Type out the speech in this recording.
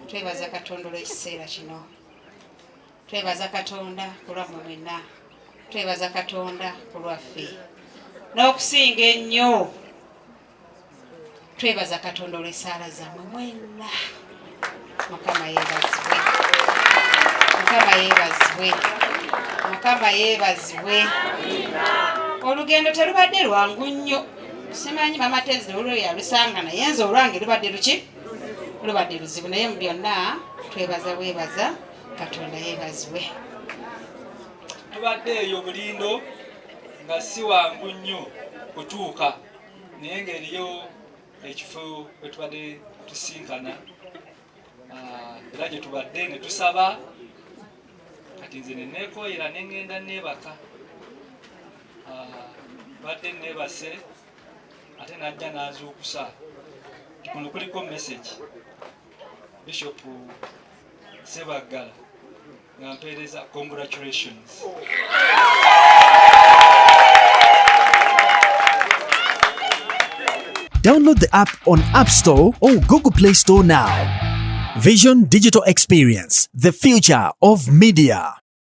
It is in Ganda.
Twebaza Katonda olw'ekiseera kino. Twebaza Katonda ku lwammwe mwenna. Twebaza Katonda ku lwaffe. N'okusinga ennyo twebaza Katonda olw'essaala zammwe mwenna. Mukama yeebazibwe. Mukama yeebazibwe. Mukama yeebazibwe. Olugendo terubadde lwangu nnyo. Simanyi mama Tenzi olwo yalusanga naye nze olwange lubadde luki? Lubadde luzibu naye mu byonna twebaza bwebaza Katonda yeebazibwe. Tubadde eyo bulindo nga si wangu nnyo kutuuka naye ng'eriyo ekifo we tubadde tusinkana era gye tubadde ne tusaba kati nze ne neekoyera ne ŋŋenda neebaka badde neebase ate najja n'azuukusa. Kuno kuliko message Bishop Sebaggala nga mpeereza congratulations. Download the app on App Store or Google Play Store now. Vision Digital Experience, the future of media.